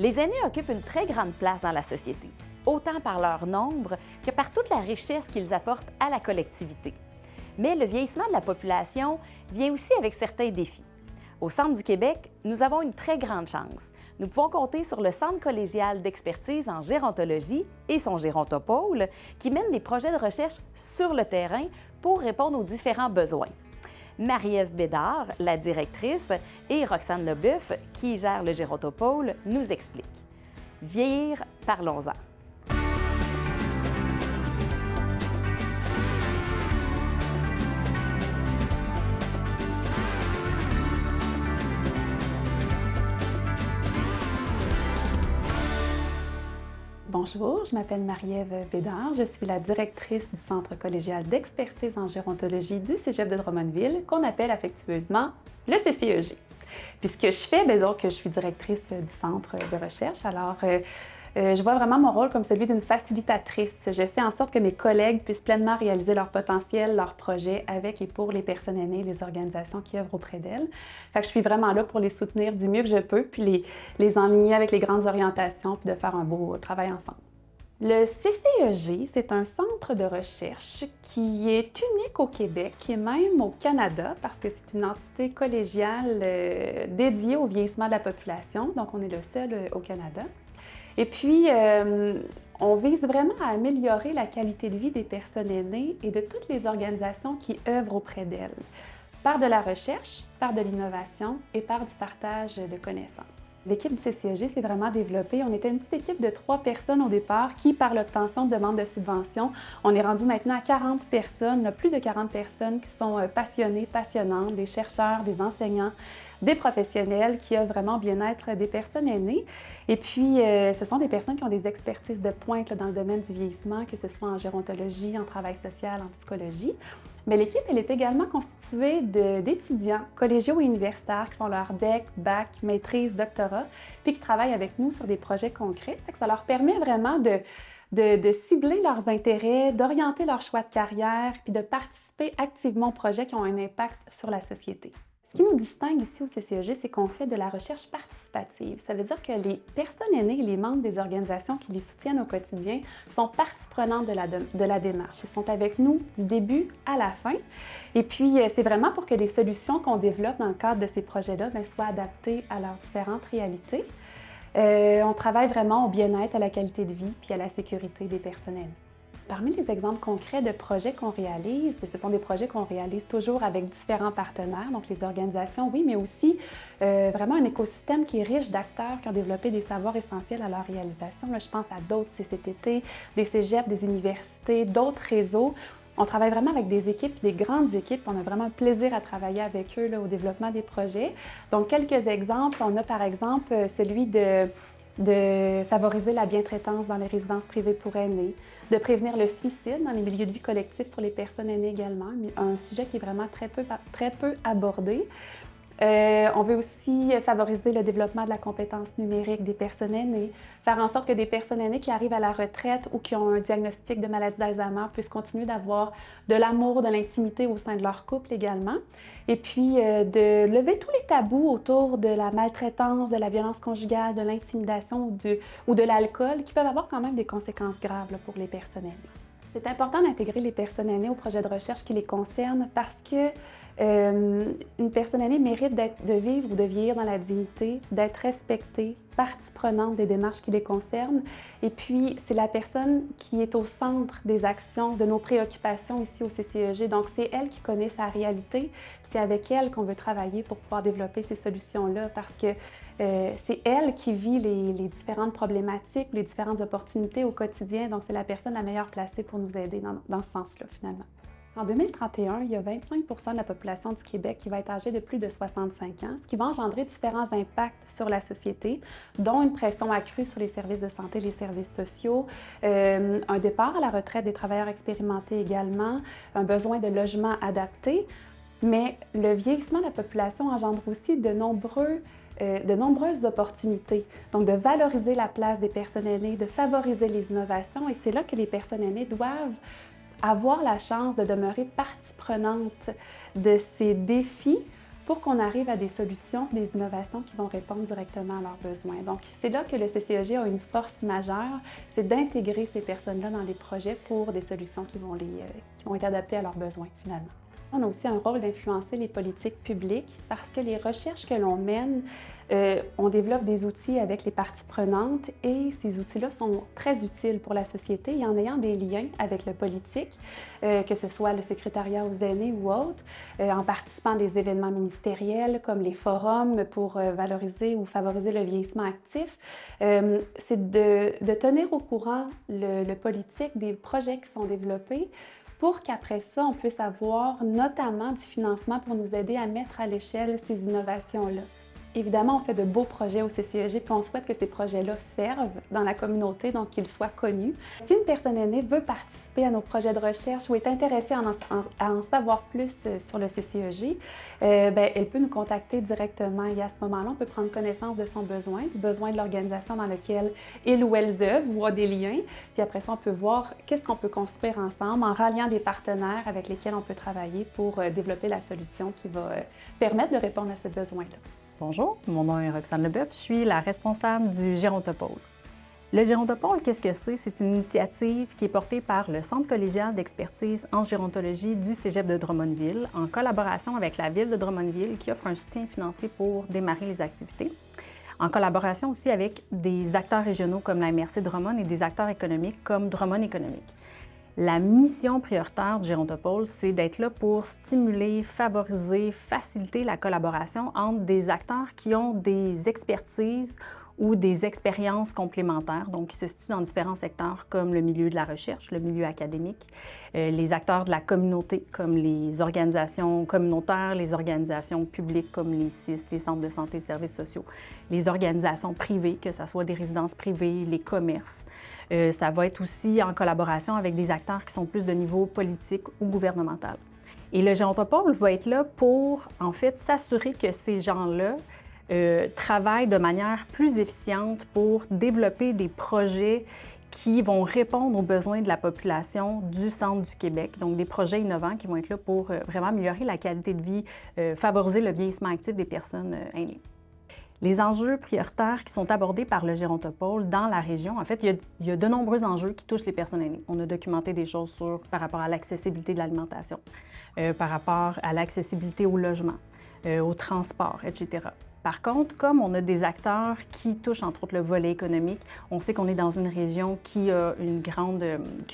Les aînés occupent une très grande place dans la société, autant par leur nombre que par toute la richesse qu'ils apportent à la collectivité. Mais le vieillissement de la population vient aussi avec certains défis. Au Centre du Québec, nous avons une très grande chance. Nous pouvons compter sur le Centre collégial d'expertise en gérontologie et son gérontopôle qui mène des projets de recherche sur le terrain pour répondre aux différents besoins. Marie-Ève Bédard, la directrice, et Roxane Leboeuf, qui gère le gérontopôle, nous expliquent. Vieillir, parlons-en. Bonjour, je m'appelle Marie-Ève Bédard, je suis la directrice du Centre collégial d'expertise en gérontologie du Cégep de Drummondville, qu'on appelle affectueusement le CCEG. Puis ce que je fais, donc je suis directrice du centre de recherche, alors je vois vraiment mon rôle comme celui d'une facilitatrice. Je fais en sorte que mes collègues puissent pleinement réaliser leur potentiel, leurs projets avec et pour les personnes aînées et les organisations qui œuvrent auprès d'elles. Fait que je suis vraiment là pour les soutenir du mieux que je peux, puis les enligner avec les grandes orientations, puis de faire un beau travail ensemble. Le CCEG, c'est un centre de recherche qui est unique au Québec et même au Canada parce que c'est une entité collégiale dédiée au vieillissement de la population. Donc, on est le seul au Canada. Et puis, on vise vraiment à améliorer la qualité de vie des personnes aînées et de toutes les organisations qui œuvrent auprès d'elles, par de la recherche, par de l'innovation et par du partage de connaissances. L'équipe du CCEG s'est vraiment développée. On était une petite équipe de 3 personnes au départ qui, par l'obtention de demandes de subventions, on est rendu maintenant à 40 personnes, plus de 40 personnes qui sont passionnées, passionnantes, des chercheurs, des enseignants, des professionnels qui œuvrent vraiment au bien-être des personnes aînées. Et puis, ce sont des personnes qui ont des expertises de pointe dans le domaine du vieillissement, que ce soit en gérontologie, en travail social, en psychologie. Mais l'équipe, elle est également constituée d'étudiants collégiaux et universitaires qui font leur DEC, bac, maîtrise, doctorat, puis qui travaillent avec nous sur des projets concrets. Fait que ça leur permet vraiment de cibler leurs intérêts, d'orienter leur choix de carrière, puis de participer activement aux projets qui ont un impact sur la société. Ce qui nous distingue ici au CCEG, c'est qu'on fait de la recherche participative. Ça veut dire que les personnes aînées et les membres des organisations qui les soutiennent au quotidien sont partie prenante de la démarche. Ils sont avec nous du début à la fin. Et puis, c'est vraiment pour que les solutions qu'on développe dans le cadre de ces projets-là soient adaptées à leurs différentes réalités. On travaille vraiment au bien-être, à la qualité de vie puis à la sécurité des personnes aînées. Parmi les exemples concrets de projets qu'on réalise, ce sont des projets qu'on réalise toujours avec différents partenaires, donc les organisations, oui, mais aussi vraiment un écosystème qui est riche d'acteurs qui ont développé des savoirs essentiels à leur réalisation. Là, je pense à d'autres CCTT, des cégeps, des universités, d'autres réseaux. On travaille vraiment avec des équipes, des grandes équipes. On a vraiment un plaisir à travailler avec eux là, au développement des projets. Donc, quelques exemples. On a par exemple celui de favoriser la bientraitance dans les résidences privées pour aînés, de prévenir le suicide dans les milieux de vie collectifs pour les personnes aînées également, un sujet qui est vraiment très peu abordé. On veut aussi favoriser le développement de la compétence numérique des personnes aînées, faire en sorte que des personnes aînées qui arrivent à la retraite ou qui ont un diagnostic de maladie d'Alzheimer puissent continuer d'avoir de l'amour, de l'intimité au sein de leur couple également. Et puis de lever tous les tabous autour de la maltraitance, de la violence conjugale, de l'intimidation ou de l'alcool qui peuvent avoir quand même des conséquences graves là, pour les personnes aînées. C'est important d'intégrer les personnes aînées aux projets de recherche qui les concernent parce que une personne aînée mérite de vivre ou de vieillir dans la dignité, d'être respectée, partie prenante des démarches qui les concernent. Et puis, c'est la personne qui est au centre des actions, de nos préoccupations ici au CCEG. Donc, c'est elle qui connaît sa réalité. C'est avec elle qu'on veut travailler pour pouvoir développer ces solutions-là parce que c'est elle qui vit les différentes problématiques, les différentes opportunités au quotidien. Donc, c'est la personne la meilleure placée pour nous aider dans ce sens-là, finalement. En 2031, il y a 25 % de la population du Québec qui va être âgée de plus de 65 ans, ce qui va engendrer différents impacts sur la société, dont une pression accrue sur les services de santé et les services sociaux, un départ à la retraite des travailleurs expérimentés également, un besoin de logement adapté. Mais le vieillissement de la population engendre aussi de nombreuses opportunités. Donc, de valoriser la place des personnes aînées, de favoriser les innovations. Et c'est là que les personnes aînées doivent avoir la chance de demeurer partie prenante de ces défis pour qu'on arrive à des solutions, des innovations qui vont répondre directement à leurs besoins. Donc, c'est là que le CCEG a une force majeure, c'est d'intégrer ces personnes-là dans les projets pour des solutions qui vont être adaptées à leurs besoins, finalement. On a aussi un rôle d'influencer les politiques publiques parce que les recherches que l'on mène, on développe des outils avec les parties prenantes et ces outils-là sont très utiles pour la société et en ayant des liens avec le politique, que ce soit le secrétariat aux aînés ou autre, en participant à des événements ministériels comme les forums pour valoriser ou favoriser le vieillissement actif, c'est de tenir au courant le politique des projets qui sont développés pour qu'après ça, on puisse avoir notamment du financement pour nous aider à mettre à l'échelle ces innovations-là. Évidemment, on fait de beaux projets au CCEG, puis on souhaite que ces projets-là servent dans la communauté, donc qu'ils soient connus. Si une personne aînée veut participer à nos projets de recherche ou est intéressée à en savoir plus sur le CCEG, elle peut nous contacter directement et à ce moment-là, on peut prendre connaissance de son besoin, du besoin de l'organisation dans laquelle il ou elle œuvre ou a des liens. Puis après ça, on peut voir qu'est-ce qu'on peut construire ensemble en ralliant des partenaires avec lesquels on peut travailler pour développer la solution qui va permettre de répondre à ce besoin-là. Bonjour, mon nom est Roxane Leboeuf, je suis la responsable du Gérontopôle. Le Gérontopôle, qu'est-ce que c'est? C'est une initiative qui est portée par le Centre collégial d'expertise en gérontologie du Cégep de Drummondville, en collaboration avec la Ville de Drummondville, qui offre un soutien financier pour démarrer les activités, en collaboration aussi avec des acteurs régionaux comme la MRC Drummond et des acteurs économiques comme Drummond Économique. La mission prioritaire du Gérontopôle, c'est d'être là pour stimuler, favoriser, faciliter la collaboration entre des acteurs qui ont des expertises ou des expériences complémentaires, donc qui se situent dans différents secteurs comme le milieu de la recherche, le milieu académique, les acteurs de la communauté comme les organisations communautaires, les organisations publiques comme les CIS, les centres de santé et services sociaux, les organisations privées, que ce soit des résidences privées, les commerces. Ça va être aussi en collaboration avec des acteurs qui sont plus de niveau politique ou gouvernemental. Et le Gérontopôle va être là pour, en fait, s'assurer que ces gens-là travaillent de manière plus efficiente pour développer des projets qui vont répondre aux besoins de la population du centre du Québec. Donc, des projets innovants qui vont être là pour vraiment améliorer la qualité de vie, favoriser le vieillissement actif des personnes aînées. Les enjeux prioritaires qui sont abordés par le Gérontopôle dans la région, en fait, il y a de nombreux enjeux qui touchent les personnes aînées. On a documenté des choses par rapport à l'accessibilité de l'alimentation, par rapport à l'accessibilité au logement, au transport, etc. Par contre, comme on a des acteurs qui touchent entre autres le volet économique, on sait qu'on est dans une région qui a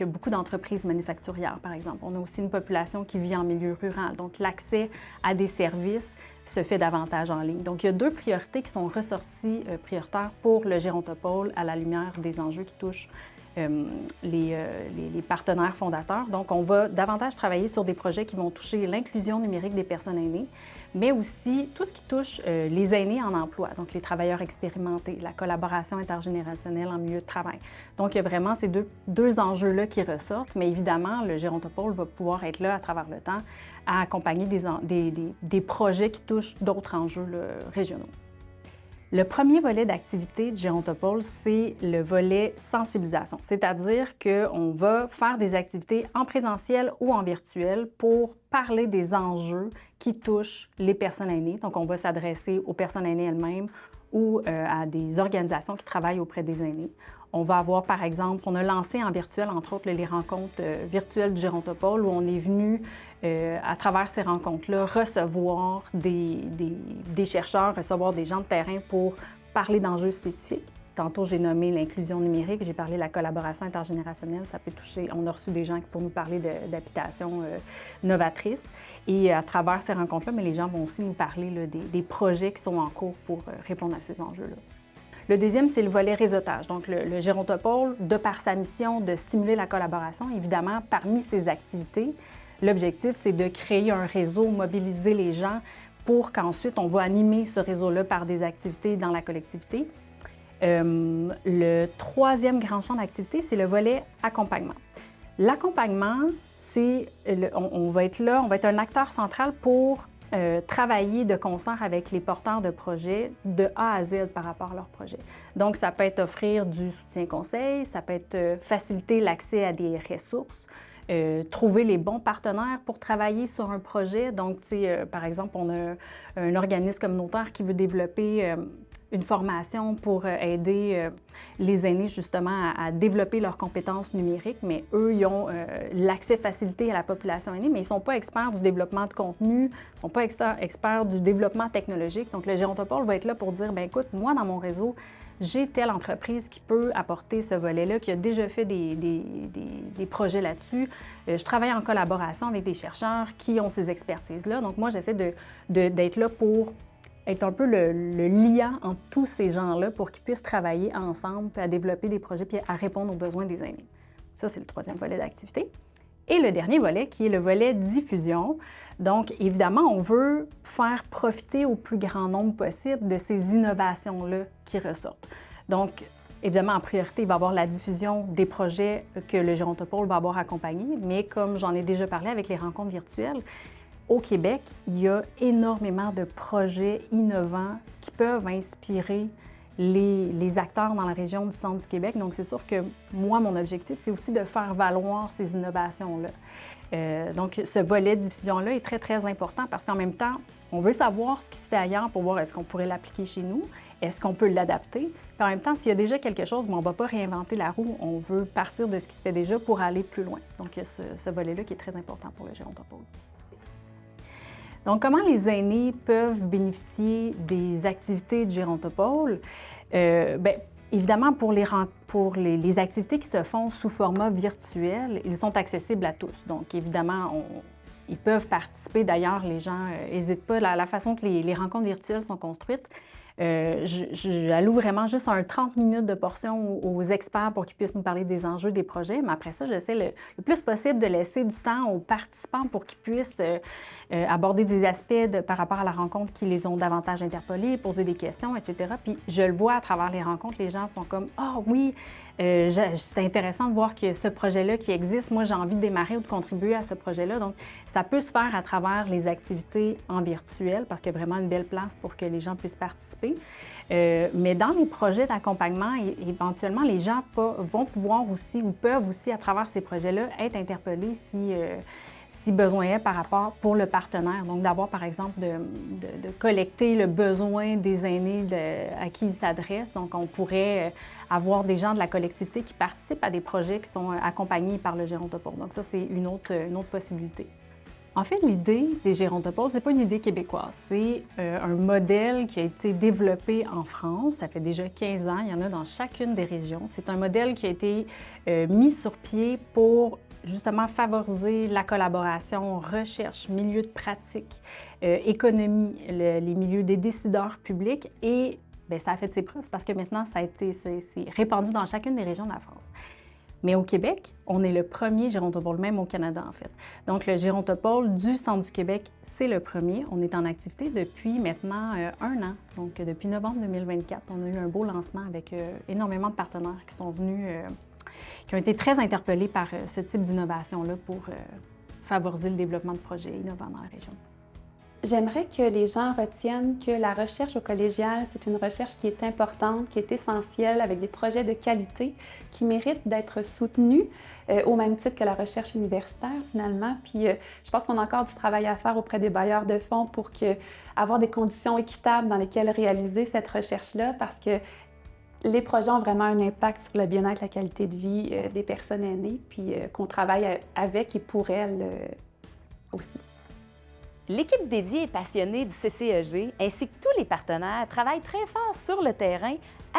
beaucoup d'entreprises manufacturières, par exemple. On a aussi une population qui vit en milieu rural, donc l'accès à des services se fait davantage en ligne. Donc, il y a deux priorités qui sont ressorties prioritaires pour le Gérontopôle à la lumière des enjeux qui touchent les partenaires fondateurs. Donc, on va davantage travailler sur des projets qui vont toucher l'inclusion numérique des personnes aînées, mais aussi tout ce qui touche les aînés en emploi, donc les travailleurs expérimentés, la collaboration intergénérationnelle en milieu de travail. Donc, il y a vraiment ces deux enjeux-là qui ressortent, mais évidemment, le Gérontopôle va pouvoir être là à travers le temps à accompagner des projets qui touchent d'autres enjeux régionaux. Le premier volet d'activité du Gérontopôle, c'est le volet sensibilisation, c'est-à-dire qu'on va faire des activités en présentiel ou en virtuel pour parler des enjeux qui touchent les personnes aînées. Donc, on va s'adresser aux personnes aînées elles-mêmes ou à des organisations qui travaillent auprès des aînés. On va avoir, par exemple, on a lancé en virtuel, entre autres, les rencontres virtuelles du Gérontopôle, où on est venu, à travers ces rencontres-là, recevoir des chercheurs, recevoir des gens de terrain pour parler d'enjeux spécifiques. Tantôt, j'ai nommé l'inclusion numérique, j'ai parlé de la collaboration intergénérationnelle. Ça peut toucher, on a reçu des gens pour nous parler d'habitations novatrices. Et à travers ces rencontres-là, mais les gens vont aussi nous parler là, des projets qui sont en cours pour répondre à ces enjeux-là. Le deuxième, c'est le volet réseautage. Donc, le Gérontopôle, de par sa mission de stimuler la collaboration, évidemment, parmi ses activités, l'objectif, c'est de créer un réseau, mobiliser les gens pour qu'ensuite, on va animer ce réseau-là par des activités dans la collectivité. Le troisième grand champ d'activité, c'est le volet accompagnement. L'accompagnement, on va être là, on va être un acteur central pour travailler de concert avec les porteurs de projets de A à Z par rapport à leur projet. Donc, ça peut être offrir du soutien conseil, ça peut être faciliter l'accès à des ressources, trouver les bons partenaires pour travailler sur un projet. Donc, par exemple, on a un organisme communautaire qui veut développer une formation pour aider les aînés justement à développer leurs compétences numériques, mais eux, ils ont l'accès facilité à la population aînée, mais ils ne sont pas experts du développement de contenu, ils ne sont pas experts du développement technologique. Donc, le Gérontopôle va être là pour dire, bien écoute, moi, dans mon réseau, j'ai telle entreprise qui peut apporter ce volet-là, qui a déjà fait des projets là-dessus. Je travaille en collaboration avec des chercheurs qui ont ces expertises-là. Donc, moi, j'essaie d'être là pour être un peu le liant entre tous ces gens-là pour qu'ils puissent travailler ensemble, puis à développer des projets, puis à répondre aux besoins des aînés. Ça, c'est le troisième volet d'activité. Et le dernier volet, qui est le volet diffusion. Donc, évidemment, on veut faire profiter au plus grand nombre possible de ces innovations-là qui ressortent. Donc, évidemment, en priorité, il va y avoir la diffusion des projets que le Gérontopôle va avoir accompagnés, mais comme j'en ai déjà parlé avec les rencontres virtuelles, au Québec, il y a énormément de projets innovants qui peuvent inspirer les acteurs dans la région du centre du Québec. Donc, c'est sûr que moi, mon objectif, c'est aussi de faire valoir ces innovations-là. Donc, ce volet de diffusion-là est très, très important parce qu'en même temps, on veut savoir ce qui se fait ailleurs pour voir est-ce qu'on pourrait l'appliquer chez nous, est-ce qu'on peut l'adapter. Puis en même temps, s'il y a déjà quelque chose, on ne va pas réinventer la roue, on veut partir de ce qui se fait déjà pour aller plus loin. Donc, il y a ce volet-là qui est très important pour le Gérontopôle. Donc, comment les aînés peuvent bénéficier des activités du Gérontopôle? Évidemment, pour les activités qui se font sous format virtuel, ils sont accessibles à tous. Donc, évidemment, ils peuvent participer. D'ailleurs, les gens n'hésitent pas. La façon que les rencontres virtuelles sont construites, j'alloue vraiment juste un 30 minutes de portion aux experts pour qu'ils puissent nous parler des enjeux des projets. Mais après ça, j'essaie le plus possible de laisser du temps aux participants pour qu'ils puissent aborder des aspects par rapport à la rencontre qui les ont davantage interpellés, poser des questions, etc. Puis je le vois à travers les rencontres, les gens sont comme « Ah oui, c'est intéressant de voir que ce projet-là qui existe, moi j'ai envie de démarrer ou de contribuer à ce projet-là. » Donc, ça peut se faire à travers les activités en virtuel parce qu'il y a vraiment une belle place pour que les gens puissent participer. Mais dans les projets d'accompagnement, éventuellement, les gens vont pouvoir aussi ou peuvent aussi, à travers ces projets-là, être interpellés si besoin est pour le partenaire. Donc, d'avoir, par exemple, de collecter le besoin des aînés à qui ils s'adressent. Donc, on pourrait avoir des gens de la collectivité qui participent à des projets qui sont accompagnés par le Gérontopôle. Donc, ça, c'est une autre possibilité. En fait, l'idée des Gérontopôles, ce n'est pas une idée québécoise. C'est un modèle qui a été développé en France. Ça fait déjà 15 ans. Il y en a dans chacune des régions. C'est un modèle qui a été mis sur pied pour justement favoriser la collaboration, recherche, milieu de pratique, économie, les milieux des décideurs publics et bien, ça a fait ses preuves parce que maintenant, c'est répandu dans chacune des régions de la France. Mais au Québec, on est le premier Gérontopôle, même au Canada en fait. Donc le Gérontopôle du centre du Québec, c'est le premier. On est en activité depuis maintenant 1 an. Donc depuis novembre 2024, on a eu un beau lancement avec énormément de partenaires qui sont venus qui ont été très interpellés par ce type d'innovation-là pour favoriser le développement de projets innovants dans la région. J'aimerais que les gens retiennent que la recherche au collégial, c'est une recherche qui est importante, qui est essentielle, avec des projets de qualité qui méritent d'être soutenus au même titre que la recherche universitaire, finalement. Puis je pense qu'on a encore du travail à faire auprès des bailleurs de fonds pour avoir des conditions équitables dans lesquelles réaliser cette recherche-là, parce que les projets ont vraiment un impact sur le bien-être, la qualité de vie des personnes aînées, puis qu'on travaille avec et pour elles aussi. L'équipe dédiée et passionnée du CCEG, ainsi que tous les partenaires, travaillent très fort sur le terrain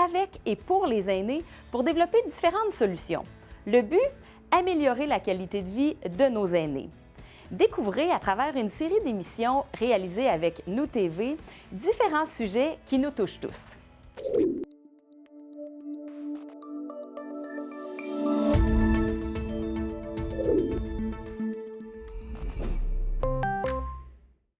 avec et pour les aînés pour développer différentes solutions. Le but? Améliorer la qualité de vie de nos aînés. Découvrez à travers une série d'émissions réalisées avec Nous TV différents sujets qui nous touchent tous.